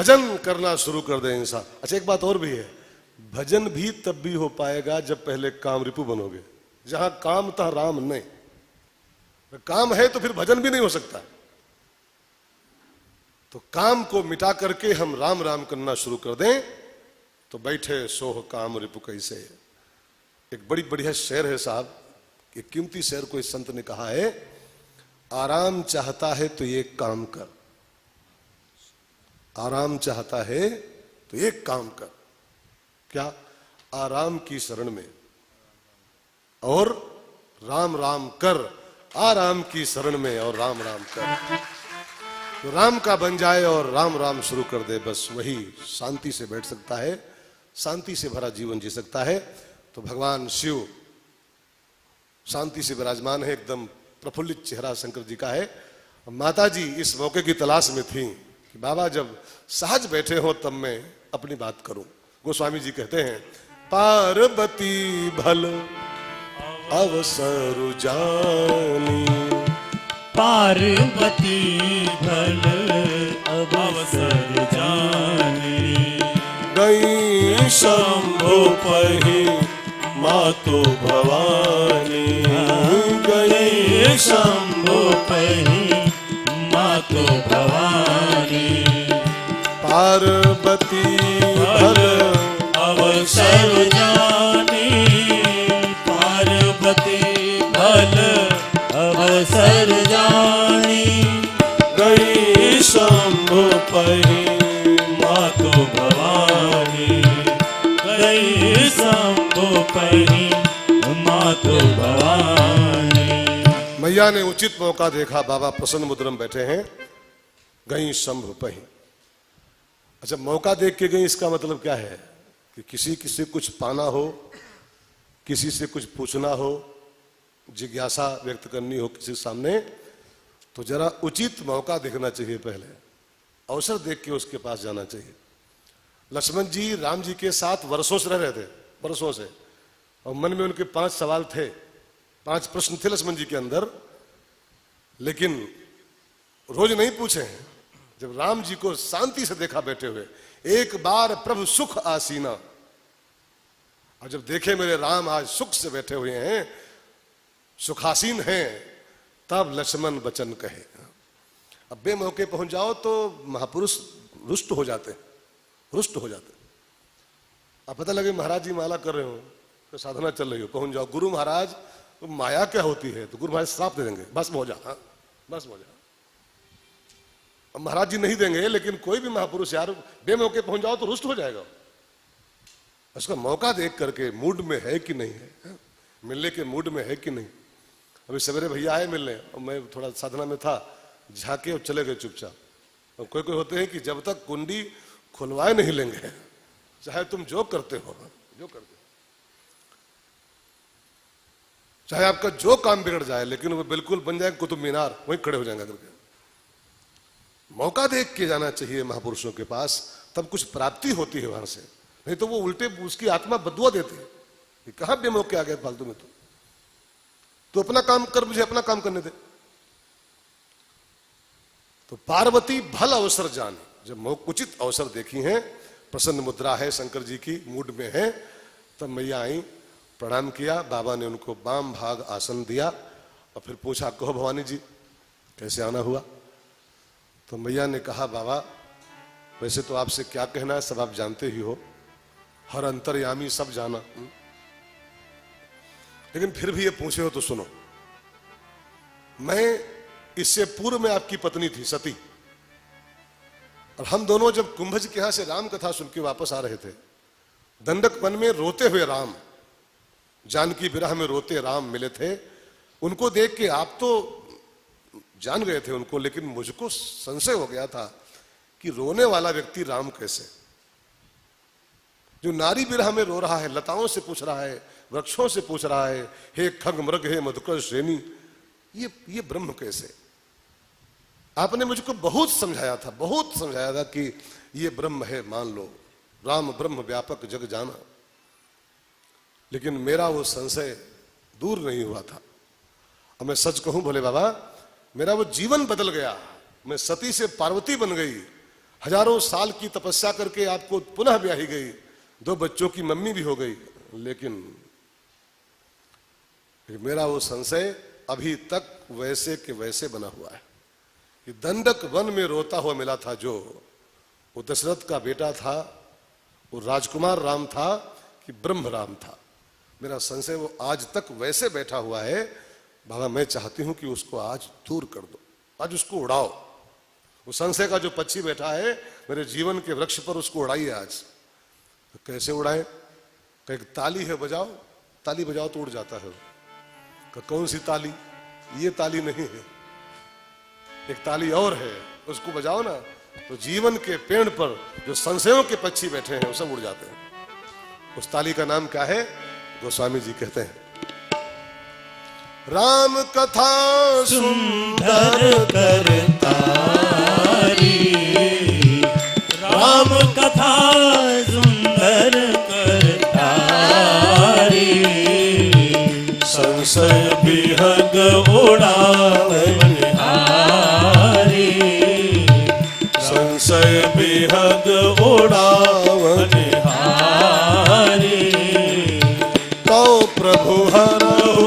भजन करना शुरू कर दे इंसान। अच्छा एक बात और भी है, भजन भी तब भी हो पाएगा जब पहले काम रिपु बनोगे। जहां काम था राम नहीं, काम है तो फिर भजन भी नहीं हो सकता। तो काम को मिटा करके हम राम राम करना शुरू कर दें तो बैठे सोह काम रिपु कैसे। एक बड़ी बढ़िया शेर है साहब, कि कीमती शेर को इस संत ने कहा है, आराम चाहता है तो एक काम कर, आराम चाहता है तो एक काम कर। क्या? आराम की शरण में और राम राम कर, आराम की शरण में और राम राम कर। तो राम का बन जाए और राम राम शुरू कर दे, बस वही शांति से बैठ सकता है, शांति से भरा जीवन जी सकता है। तो भगवान शिव शांति से विराजमान है, एकदम प्रफुल्लित चेहरा शंकर जी का है। माता जी इस मौके की तलाश में थी कि बाबा जब सहज बैठे हो तब मैं अपनी बात करूं। गोस्वामी जी कहते हैं, पार्वती भल अवसर जानी, पार्वती भल अवसर जानी, गई शंभु पही मातो भवानी, गई शंभु पही मातो भवानी। पार्वती भल अवसर जानी, पार्वती भल अवसर जानी, गई शंभु पही मातो भवानी, गई शंभु पही मातो भवानी। मैया ने उचित मौका देखा, बाबा प्रसन्न मुद्रा में बैठे हैं, गई शंभु पही। अच्छा मौका देख के गई, इसका मतलब क्या है कि किसी से कुछ पाना हो, किसी से कुछ पूछना हो, जिज्ञासा व्यक्त करनी हो किसी के सामने, तो जरा उचित मौका देखना चाहिए, पहले अवसर देख के उसके पास जाना चाहिए। लक्ष्मण जी राम जी के साथ वर्षों से रह रहे थे, वर्षों से, और मन में उनके 5 सवाल थे, 5 प्रश्न थे लक्ष्मण जी के अंदर, लेकिन रोज नहीं पूछे हैं। जब राम जी को शांति से देखा बैठे हुए, एक बार प्रभु सुख आसीना, और जब देखे मेरे राम आज सुख से बैठे हुए हैं, सुखासीन हैं, तब लक्ष्मण वचन कहे। अब बे मौके पहुंच जाओ तो महापुरुष रुष्ट हो जाते, रुष्ट हो जाते। अब पता लगे महाराज जी माला कर रहे हो, तो साधना चल रही हो, पहुंच जाओ, गुरु महाराज तो माया क्या होती है, तो गुरु महाराज श्राप दे देंगे, बस हो जा, हाँ बस हो जा। अब महाराज जी नहीं देंगे, लेकिन कोई भी महापुरुष यार बे मौके पहुंच जाओ तो रुष्ट हो जाएगा। उसका मौका देख करके मूड में है कि नहीं है, मिलने के मूड में है कि नहीं। अभी सवेरे भैया आए मिलने, और मैं थोड़ा साधना में था, झाके और चले गए चुपचाप। और कोई कोई होते हैं कि जब तक कुंडी खुलवाए नहीं लेंगे, चाहे तुम जो करते हो, जो करते हो, चाहे आपका जो काम बिगड़ जाए, लेकिन वो बिल्कुल बन जाए कुतुब मीनार, वहीं खड़े हो जाएंगे करके। मौका देख के जाना चाहिए महापुरुषों के पास, तब कुछ प्राप्ति होती है वहां से, नहीं तो वो उल्टे उसकी आत्मा बदुआ देती है कि कहां बेमौके आ गए फालतू में। तो अपना काम कर, मुझे अपना काम करने दे। तो पार्वती भल अवसर जाने, जब उचित अवसर देखी हैं, प्रसन्न मुद्रा है शंकर जी की, मूड में है, तब मैया आई, प्रणाम किया, बाबा ने उनको बाम भाग आसन दिया, और फिर पूछा, कहो भवानी जी कैसे आना हुआ। तो मैया ने कहा, बाबा वैसे तो आपसे क्या कहना है, सब आप जानते ही हो, हर अंतर्यामी सब जाना, लेकिन फिर भी ये पूछे हो तो सुनो। मैं इससे पूर्व में आपकी पत्नी थी सती, और हम दोनों जब कुंभज के यहां से राम कथा सुन के वापस आ रहे थे, दंडक वन में रोते हुए राम, जानकी विरह में रोते राम मिले थे। उनको देख के आप तो जान गए थे उनको, लेकिन मुझको संशय हो गया था कि रोने वाला व्यक्ति राम कैसे, जो नारी विरह में रो रहा है, लताओं से पूछ रहा है, वृक्षों से पूछ रहा है, हे खग मृग हे मधुकर श्रेणी, ये ब्रह्म कैसे। आपने मुझको बहुत समझाया था, बहुत समझाया था कि ये ब्रह्म है, मान लो राम ब्रह्म व्यापक जग जाना, लेकिन मेरा वो संशय दूर नहीं हुआ था। और मैं सच कहूं भोले बाबा, मेरा वो जीवन बदल गया, मैं सती से पार्वती बन गई, हजारों साल की तपस्या करके आपको पुनः ब्याही गई, 2 बच्चों की मम्मी भी हो गई, लेकिन मेरा वो संशय अभी तक वैसे के वैसे बना हुआ है कि दंडक वन में रोता हुआ मिला था जो, वो दशरथ का बेटा था, वो राजकुमार राम था कि ब्रह्म राम था। मेरा संशय वो आज तक वैसे बैठा हुआ है। बाबा मैं चाहती हूं कि उसको आज दूर कर दो, आज उसको उड़ाओ। वो संशय का जो पक्षी बैठा है मेरे जीवन के वृक्ष पर, उसको उड़ाइए आज। तो कैसे उड़ाए? एक ताली है, बजाओ, ताली बजाओ तो उड़ जाता है। कौन सी ताली? ये ताली नहीं है, एक ताली और है, उसको बजाओ ना, तो जीवन के पेड़ पर जो संशयों के पक्षी बैठे हैं वो सब उड़ जाते हैं। उस ताली का नाम क्या है? गोस्वामी जी कहते हैं, राम कथा सुंदर करतारी, राम कथा सुंदर करतारी, संशय विहग उड़ावनहारी, संशय विहग उड़ावनहारी, तो प्रभु हरहु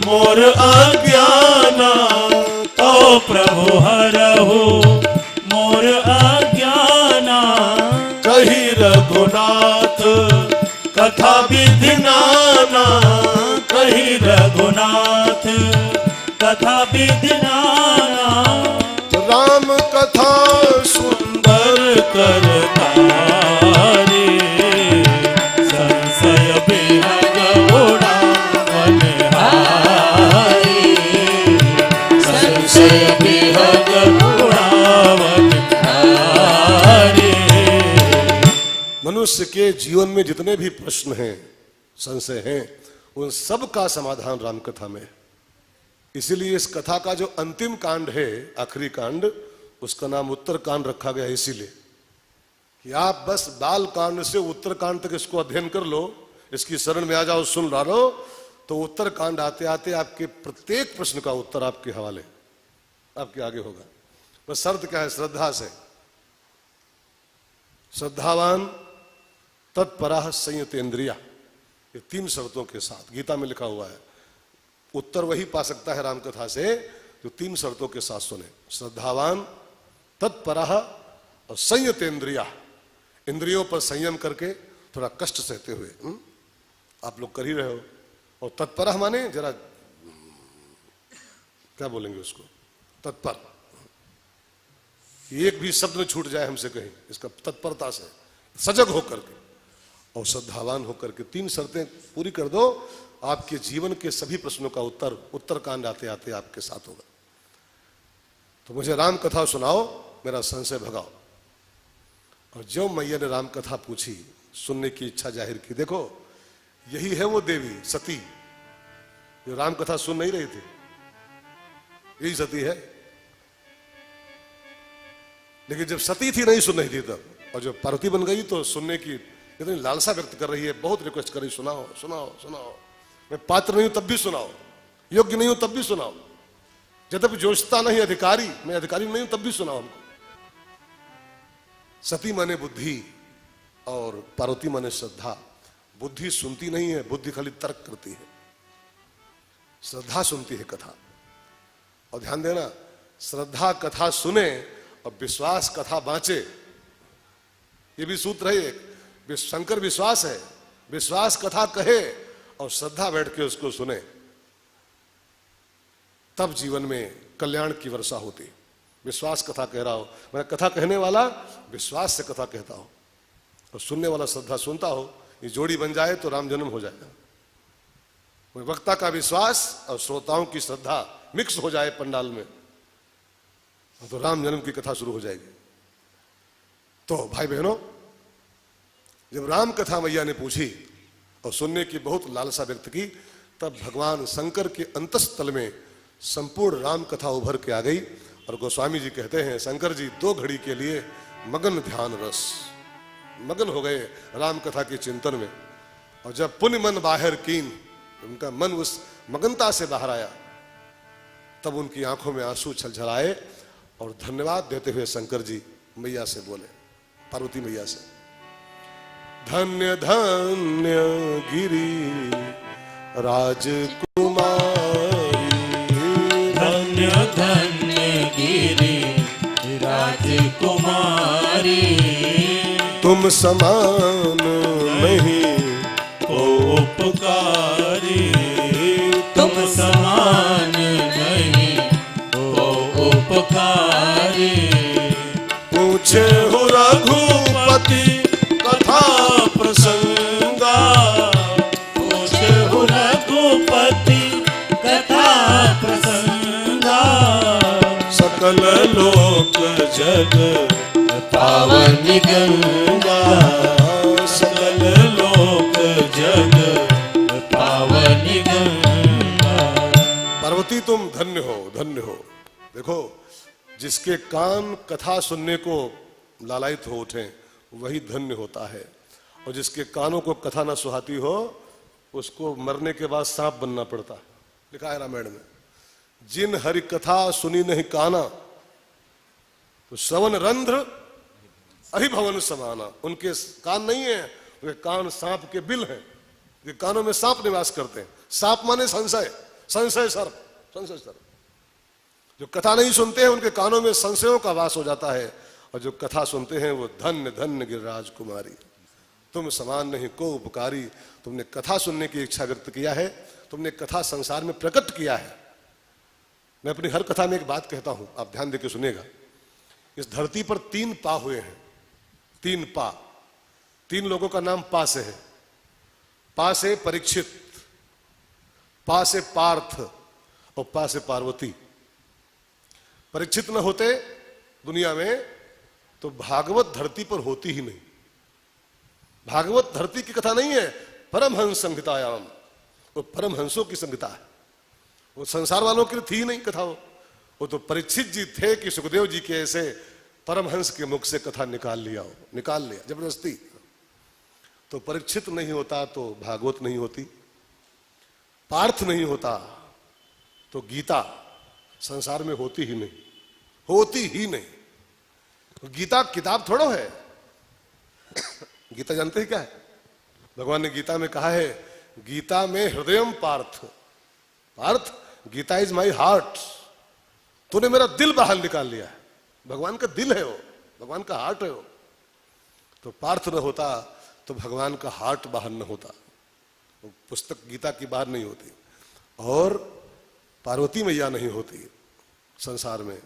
मोर अज्ञाना, तो प्रभु हरहु मोर अज्ञाना, कही रघुनाथ कथा विधि नाना, कही रघुनाथ कथा विधि नाना, राम कथा सुंदर करतारी, संशय विहग उड़ावनहारी, संशय विहग उड़ावनहारी। मनुष्य के जीवन में जितने भी प्रश्न हैं, संशय हैं, उन सब का समाधान रामकथा में है। इसीलिए इस कथा का जो अंतिम कांड है, आखिरी कांड, उसका नाम उत्तर कांड रखा गया। इसीलिए कि आप बस बाल कांड से उत्तर कांड तक इसको अध्ययन कर लो, इसकी शरण में आ जाओ, सुन ला लो, तो उत्तर कांड आते आते आपके प्रत्येक प्रश्न का उत्तर आपके हवाले, आपके आगे होगा। बस शर्त क्या है? श्रद्धा से। श्रद्धावान तत्पराः संयतेन्द्रिया, ये 3 शर्तों के साथ गीता में लिखा हुआ है। उत्तर वही पा सकता है रामकथा से जो 3 शर्तों के साथ सुने। श्रद्धावान, तत्पराः और संयतेन्द्रिया, इंद्रियों पर संयम करके, थोड़ा कष्ट सहते हुए। आप लोग कर ही रहे हो। और तत्परः माने जरा क्या बोलेंगे उसको? तत्पर, एक भी शब्द में छूट जाए हमसे कहीं, इसका तत्परता से, सजग होकर के और श्रद्धावान होकर के 3 शर्तें पूरी कर दो, आपके जीवन के सभी प्रश्नों का उत्तर उत्तरकांड आते आते आपके साथ होगा। तो मुझे राम कथा सुनाओ, मेरा संशय भगाओ। और जो मैया ने राम कथा पूछी, सुनने की इच्छा जाहिर की, देखो यही है वो देवी सती जो राम कथा सुन नहीं रही थी, यही सती है। लेकिन जब सती थी नहीं सुन रही थी तब, और जब पार्वती बन गई तो सुनने की इतनी लालसा व्यक्त कर रही है, बहुत रिक्वेस्ट कर रही, सुनाओ सुनाओ सुनाओ, मैं पात्र नहीं हूं तब भी सुनाओ, योग्य नहीं हूं तब भी सुनाओ, यद्यपि जोशता नहीं अधिकारी, मैं अधिकारी नहीं हूं तब भी सुनाओ हमको। सती माने बुद्धि और पार्वती माने श्रद्धा। बुद्धि सुनती नहीं है, बुद्धि खाली तर्क करती है, श्रद्धा सुनती है कथा। और ध्यान देना, श्रद्धा कथा सुने और विश्वास कथा बांचे, ये भी सूत्र है एक। शंकर विश्वास है, विश्वास कथा कहे और श्रद्धा बैठ के उसको सुने, तब जीवन में कल्याण की वर्षा होती। विश्वास कथा कह रहा हो, मैं कथा कहने वाला विश्वास से कथा कहता हो और सुनने वाला श्रद्धा सुनता हो, ये जोड़ी बन जाए तो राम जन्म हो जाएगा। वक्ता का विश्वास और श्रोताओं की श्रद्धा मिक्स हो जाए पंडाल में, तो राम जन्म की कथा शुरू हो जाएगी। तो भाई बहनों, जब राम कथा मैया ने पूछी और सुनने की बहुत लालसा व्यक्त की, तब भगवान शंकर के अंतस्थल में संपूर्ण राम कथा उभर के आ गई। और गोस्वामी जी कहते हैं, शंकर जी 2 घड़ी के लिए मगन ध्यान रस, मगन हो गए राम कथा के चिंतन में। और जब पुण्य मन बाहर कीन, उनका मन उस मगनता से बाहर आया, तब उनकी आंखों में आंसू छलछलाए और धन्यवाद देते हुए शंकर जी मैया से बोले, पार्वती मैया से, धन्य धन्य गिरी राजकुमारी, धन्य धन्य गिरी राजकुमारी, तुम समान नहीं को उपकारी, तुम समान नहीं को उपकारी, पूछे हो रघुपति कथा प्रसंगा, पूछे हो रघुपति कथा प्रसंगा, सकल लोक जग पावनी गंगा, सकल लोक जग पावनी गंगा। पार्वती तुम धन्य हो, धन्य हो। देखो, जिसके कान कथा सुनने को लालायित हो उठे वही धन्य होता है, और जिसके कानों को कथा ना सुहाती हो उसको मरने के बाद सांप बनना पड़ता है। लिखा है रामायण में, जिन हरि कथा सुनी नहीं काना तो श्रवण रंध्र अहिभवन समाना। उनके कान नहीं है, उनके कान सांप के बिल हैं, उनके कानों में सांप निवास करते हैं। सांप माने संशय, संशय सर्प, संशय सर्प। जो कथा नहीं सुनते हैं उनके कानों में संशयों का वास हो जाता है, और जो कथा सुनते हैं वो धन्य धन्य गिरिराज कुमारी, तुम समान नहीं को उपकारी। तुमने कथा सुनने की इच्छा व्यक्त किया है, तुमने कथा संसार में प्रकट किया है। मैं अपनी हर कथा में एक बात कहता हूं, आप ध्यान देकर सुनिएगा। इस धरती पर 3 पा हुए हैं, 3 पा। 3 लोगों का नाम पा से है। पा से परीक्षित, पा से पार्थ और पा से पार्वती। परीक्षित न होते दुनिया में तो भागवत धरती पर होती ही नहीं। भागवत धरती की कथा नहीं है, परमहंस संहितायाम, वो परमहंसों की संहिता है। वो संसार वालों की थी नहीं कथा। वो तो परीक्षित जी थे कि सुखदेव जी के ऐसे परमहंस के मुख से कथा निकाल लिया जबरदस्ती। तो परीक्षित नहीं होता तो भागवत नहीं होती, पार्थ नहीं होता तो गीता संसार में होती ही नहीं, होती ही नहीं। गीता किताब थोड़ो है। गीता जानते हैं क्या है? भगवान ने गीता में कहा है, गीता में हृदयम Partha, Partha Gita is my heart. तूने मेरा दिल बाहर निकाल लिया है। भगवान का दिल है वो, भगवान का हार्ट है वो। तो पार्थ न होता तो भगवान का हार्ट बाहर न होता। वो पुस्तक गीता की बाहर नहीं होती, और पार्वती मैया नहीं होती संसार में,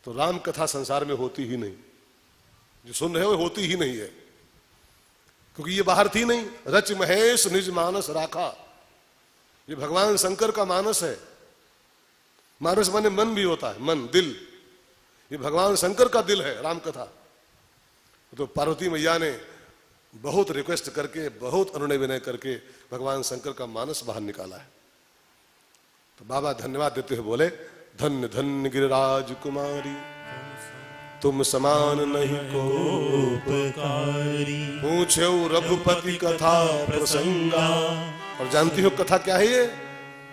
तो राम कथा संसार में होती ही नहीं। जो सुन रहे हो होती ही नहीं है, क्योंकि ये बाहर थी नहीं। रच महेश निज मानस राखा, ये भगवान शंकर का मानस है। मानस माने मन भी होता है, मन, दिल। ये भगवान शंकर का दिल है राम कथा। तो पार्वती मैया ने बहुत रिक्वेस्ट करके, बहुत अनुनय विनय करके भगवान शंकर का मानस बाहर निकाला है। तो बाबा धन्यवाद देते हुए बोले, धन्य धन्य गिरिराज कुमारी, तुम समान नहीं को उपकारी, पूछो रघुपति कथा प्रसंगा। और जानती हो कथा क्या है ये?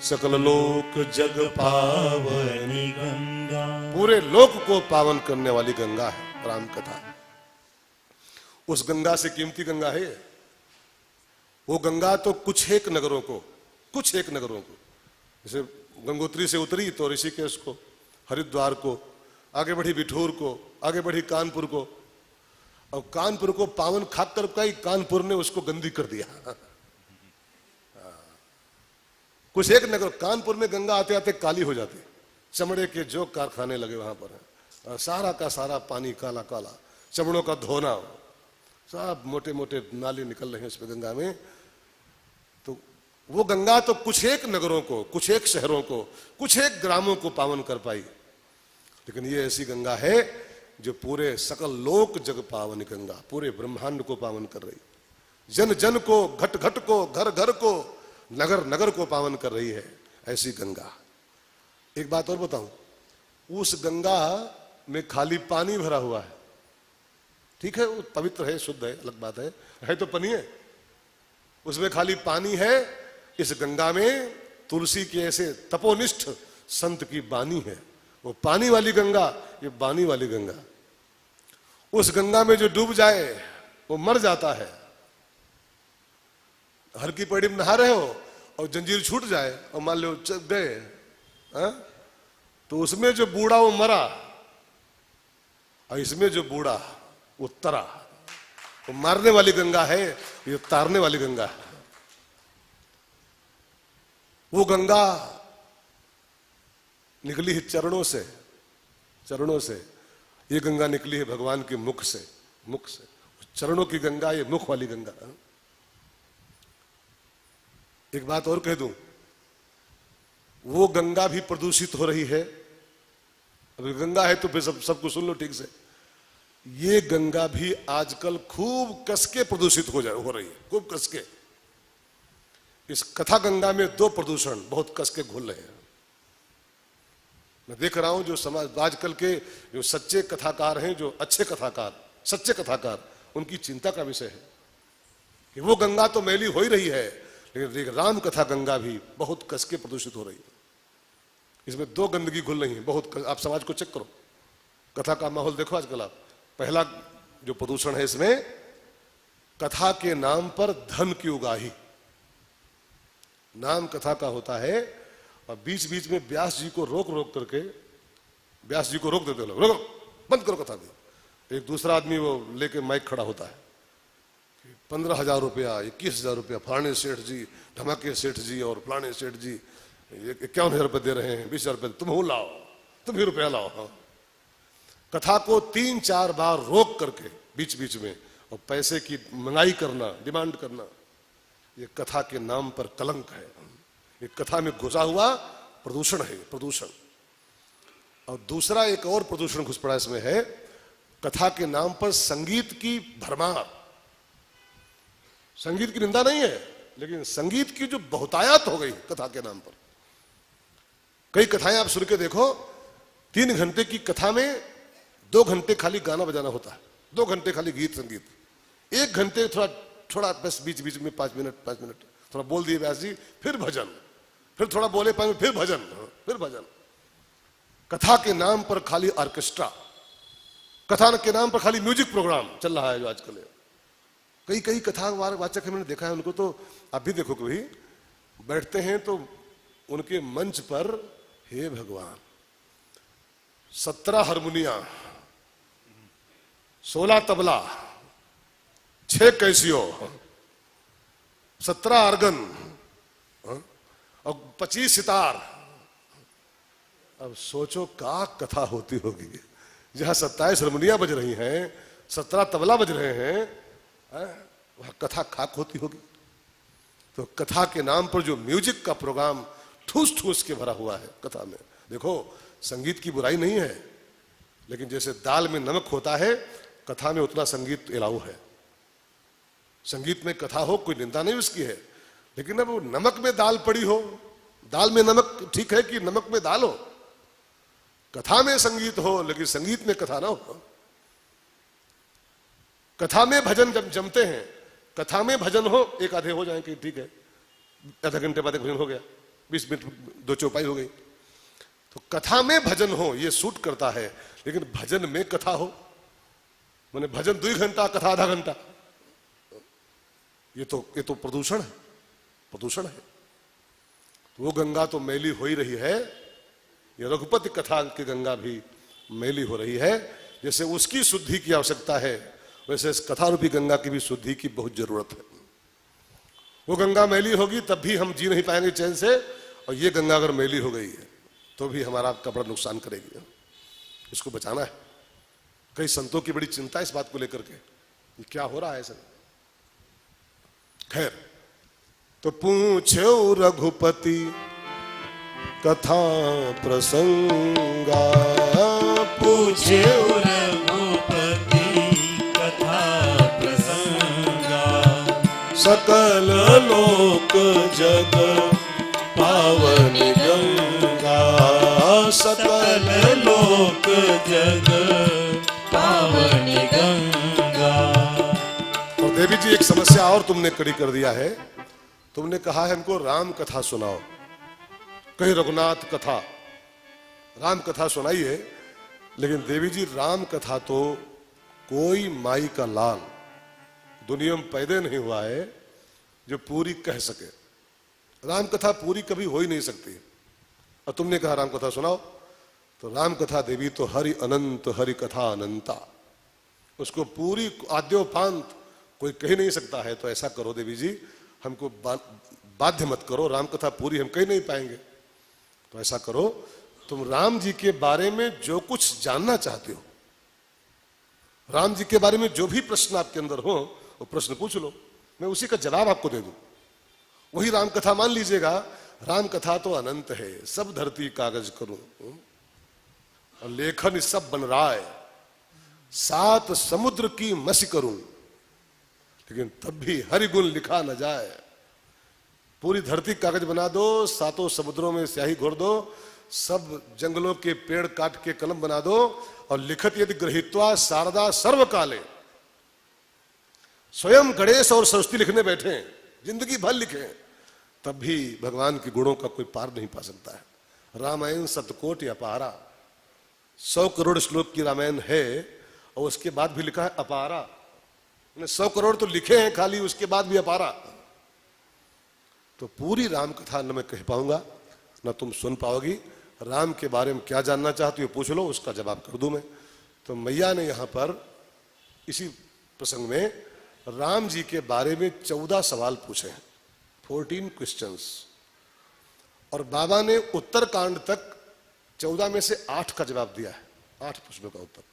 सकल लोक जग पावनी गंगा, पूरे लोक को पावन करने वाली गंगा है राम कथा। उस गंगा से कीमती गंगा है वो गंगा। तो कुछ एक नगरों को, जैसे गंगोत्री से उतरी तो ऋषिकेश को, हरिद्वार को, आगे बढ़ी बिठूर को, आगे बढ़ी कानपुर को, और कानपुर को पावन खाक कर का ही कानपुर ने उसको गंदी कर दिया। कुछ एक नगर, कानपुर में गंगा आते आते काली हो जाती, चमड़े के जो कारखाने लगे वहां पर, सारा का सारा पानी काला काला, चमड़ों का धोना, सब मोटे मोटे नाले निकल रहे हैं उसमें गंगा में। तो वो गंगा तो कुछ एक नगरों को, कुछ एक शहरों को, कुछ एक ग्रामों को पावन कर पाई, लेकिन ये ऐसी गंगा है जो पूरे सकल लोक जग पावन गंगा, पूरे ब्रह्मांड को पावन कर रही, जन जन को, घट घट को, घर घर को, नगर नगर को पावन कर रही है ऐसी गंगा। एक बात और बताऊं, उस गंगा में खाली पानी भरा हुआ है, ठीक है, वो पवित्र है, शुद्ध है, अलग बात है तो पानी है, उसमें खाली पानी है। इस गंगा में तुलसी के ऐसे तपोनिष्ठ संत की बानी है। वो पानी वाली गंगा, ये बानी वाली गंगा। उस गंगा में जो डूब जाए वो मर जाता है। हल्की पड़ी में नहा रहे हो और जंजीर छूट जाए और मान लो गए, हाँ? तो उसमें जो बूढ़ा वो मरा और इसमें जो बूढ़ा वो तरा। वो मारने वाली गंगा है, ये तारने वाली गंगा है। वो गंगा निकली है चरणों से, चरणों से। ये गंगा निकली है भगवान के मुख से, मुख से। चरणों की गंगा, ये मुख वाली गंगा। एक बात और कह दूं, वो गंगा भी प्रदूषित हो रही है। अभी गंगा है तो फिर सब कुछ सुन लो ठीक से। ये गंगा भी आजकल खूब कसके प्रदूषित हो रही है, खूब कसके। इस कथा गंगा में दो प्रदूषण बहुत कसके घुल रहे हैं। मैं देख रहा हूं जो समाज आजकल के जो सच्चे कथाकार हैं, जो अच्छे कथाकार, सच्चे कथाकार, उनकी चिंता का विषय है कि वो गंगा तो मैली हो ही रही है, लेकिन राम कथा गंगा भी बहुत कसके प्रदूषित हो रही है। इसमें दो गंदगी घुल रही है बहुत। आप समाज को चेक करो, कथा का माहौल देखो आजकल आप। पहला जो प्रदूषण है इसमें, कथा के नाम पर धन की उगाही। नाम कथा का होता है और बीच बीच में व्यास जी को रोक रोक करके, व्यास जी को रोक देते लोग, रोको बंद करो कथा भी। एक दूसरा आदमी वो लेके माइक खड़ा होता है, 15,000 रुपया, 21,000 रुपया फलाने सेठ जी, धमाके सेठ जी और फलाने सेठ जी 51,000 रुपये दे रहे हैं, 20,000 रुपये तुम हो लाओ, तुम ही रुपया लाओ। हाँ। कथा को 3-4 बार रोक करके बीच बीच में और पैसे की मंगाई करना, डिमांड करना, ये कथा के नाम पर कलंक है। ये कथा में घुसा हुआ प्रदूषण है, प्रदूषण। और दूसरा एक और प्रदूषण घुस पड़ा इसमें है, कथा के नाम पर संगीत की भरमार। संगीत की निंदा नहीं है, लेकिन संगीत की जो बहुतायत हो गई कथा के नाम पर। कई कथाएं आप सुन के देखो, 3 घंटे की कथा में 2 घंटे खाली गाना बजाना होता है, 2 घंटे खाली गीत संगीत, 1 घंटे थोड़ा बस बीच बीच में 5 मिनट थोड़ा बोल दिए व्यास जी, फिर भजन, फिर थोड़ा बोले 5 मिनट, फिर भजन, फिर भजन। कथा के नाम पर खाली ऑर्केस्ट्रा, कथा के नाम पर खाली म्यूजिक प्रोग्राम चल रहा है जो आजकल है। कई कथा वाचक मैंने देखा है उनको, तो आप भी देखो कभी बैठते हैं तो उनके मंच पर, हे भगवान, 17 हारमोनिया, 16 तबला, 6 कैसियो, 17 आर्गन और 25 सितार। अब सोचो क्या कथा होती होगी, जहां 27 हारमोनिया बज रही हैं, 17 तबला बज रहे हैं, वह कथा खाक होती होगी। तो कथा के नाम पर जो म्यूजिक का प्रोग्राम ठूस ठूस के भरा हुआ है कथा में। देखो संगीत की बुराई नहीं है, लेकिन जैसे दाल में नमक होता है, कथा में उतना संगीत एलाऊ है। संगीत में कथा हो, कोई निंदा नहीं उसकी है, लेकिन अब नमक में दाल पड़ी हो, दाल में नमक ठीक है कि नमक में दाल हो। कथा में संगीत हो, लेकिन संगीत में कथा ना हो। कथा में भजन जब जमते हैं, कथा में भजन हो, एक आधे हो जाए कि ठीक है, आधा घंटे बाद एक भजन हो गया, 20 मिनट 2 चौपाई हो गई। तो कथा में भजन हो ये सूट करता है, लेकिन भजन में कथा हो, माने भजन 2 घंटा, कथा आधा घंटा, ये तो प्रदूषण है, प्रदूषण है। तो वो गंगा तो मैली हो ही रही है, ये रघुपति कथा की गंगा भी मैली हो रही है। जैसे उसकी शुद्धि की आवश्यकता है, वैसे इस कथा रूपी गंगा की भी शुद्धि की बहुत जरूरत है। वो गंगा मैली होगी तब भी हम जी नहीं पाएंगे चैन से, और ये गंगा अगर मैली हो गई है तो भी हमारा आपका बड़ा नुकसान करेगी। इसको बचाना है। कई संतों की बड़ी चिंता इस बात को लेकर के, ये क्या हो रहा है सर। खैर, तो पूछो रघुपति कथा प्रसंगा, पूछे रघुपति कथा प्रसंगा, सकल लोक जग पावन गंगा, सकल लोक जग पावन गंगा। और देवी जी एक समस्या और तुमने कड़ी कर दिया है। तुमने कहा है हमको राम कथा सुनाओ, कहीं रघुनाथ कथा, राम कथा सुनाइए। लेकिन देवी जी राम कथा तो कोई माई का लाल दुनिया में पैदा नहीं हुआ है जो पूरी कह सके। राम कथा पूरी कभी हो ही नहीं सकती। और तुमने कहा राम कथा सुनाओ, तो राम कथा देवी तो हरि अनंत, हरि कथा अनंता, उसको पूरी आद्योपांत कोई कह नहीं सकता है। तो ऐसा करो देवी जी, हमको बाध्य मत करो, राम कथा पूरी हम कह नहीं पाएंगे। तो ऐसा करो, तुम राम जी के बारे में जो कुछ जानना चाहते हो, राम जी के बारे में जो भी प्रश्न आपके अंदर हो, वो प्रश्न पूछ लो, मैं उसी का जवाब आपको दे दूं। वही राम कथा मान लीजिएगा। राम कथा तो अनंत है, सब धरती कागज करूं और लेखन सब बन रहा है, 7 समुद्र की मसी करूं, लेकिन तब भी हरि गुण लिखा न जाए। पूरी धरती कागज बना दो, 7 समुद्रों में स्याही घोर दो, सब जंगलों के पेड़ काट के कलम बना दो, और लिखत यदि गृहीत्वा शारदा सर्वकाले, स्वयं गणेश और सरस्वती लिखने बैठे, जिंदगी भर लिखे, तब भी भगवान के गुणों का कोई पार नहीं पा सकता है। रामायण शतकोटि अपारा, 100 करोड़ श्लोक की रामायण है, और उसके बाद भी लिखा है अपारा। 100 करोड़ तो लिखे हैं खाली, उसके बाद भी अपारा। तो पूरी राम कथा न मैं कह पाऊंगा, न तुम सुन पाओगी। राम के बारे में क्या जानना चाहती हो पूछ लो, उसका जवाब कर दूं मैं। तो मैया ने यहां पर इसी प्रसंग में राम जी के बारे में 14 सवाल पूछे हैं, 14 क्वेश्चंस, और बाबा ने उत्तरकांड तक 14 में से 8 का जवाब दिया है, 8 प्रश्नों का उत्तर।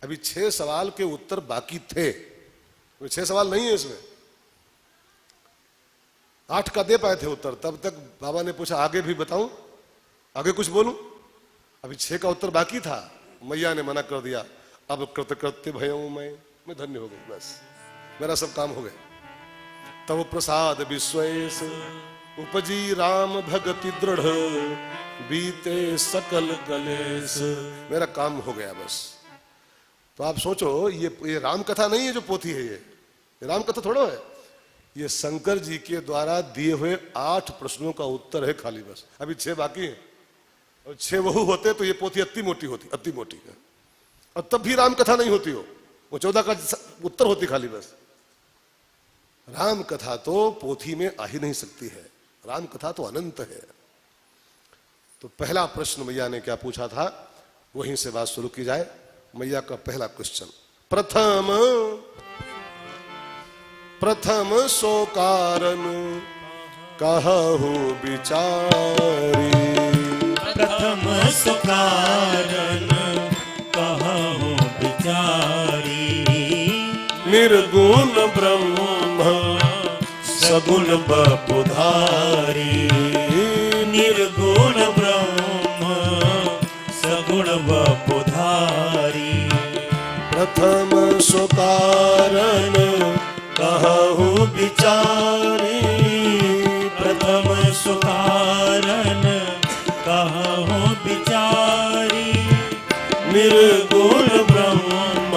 अभी 6 सवाल के उत्तर बाकी थे, 6 सवाल नहीं है इसमें, 8 का दे पाए थे उत्तर। तब तक बाबा ने पूछा आगे भी बताऊं, आगे कुछ बोलूं? अभी 6 का उत्तर बाकी था, मैया ने मना कर दिया। अब कृतकृत्य भयऊ मैं धन्य हो गई, बस मेरा सब काम हो गया। तब प्रसाद विश्वेश उपजी राम भगति दृढ़, बीते सकल कलेश, मेरा काम हो गया बस। तो आप सोचो, ये राम कथा नहीं है जो पोथी है, ये राम कथा थोड़ा है, ये शंकर जी के द्वारा दिए हुए 8 प्रश्नों का उत्तर है खाली, बस। अभी 6 बाकी है, और 6 वहु होते तो ये पोथी अति मोटी होती, अति मोटी, और तब भी राम कथा नहीं होती हो, वो 14 का उत्तर होती खाली, बस। राम कथा तो पोथी में आ ही नहीं सकती है, राम कथा तो अनंत है। तो पहला प्रश्न मैया ने क्या पूछा था, वहीं से बात शुरू की जाए। मैया का पहला क्वेश्चन, प्रथम सो कारण कहु विचारी, प्रथम सो कारण कहु विचारी, निर्गुण ब्रह्म सगुण बपुधारी, निर्गुण ब्रह्म सगुण बपुधारी, प्रथम सो कारण कहु विचारी, प्रथम सो कारण कहु विचारी, निर्गुण ब्रह्म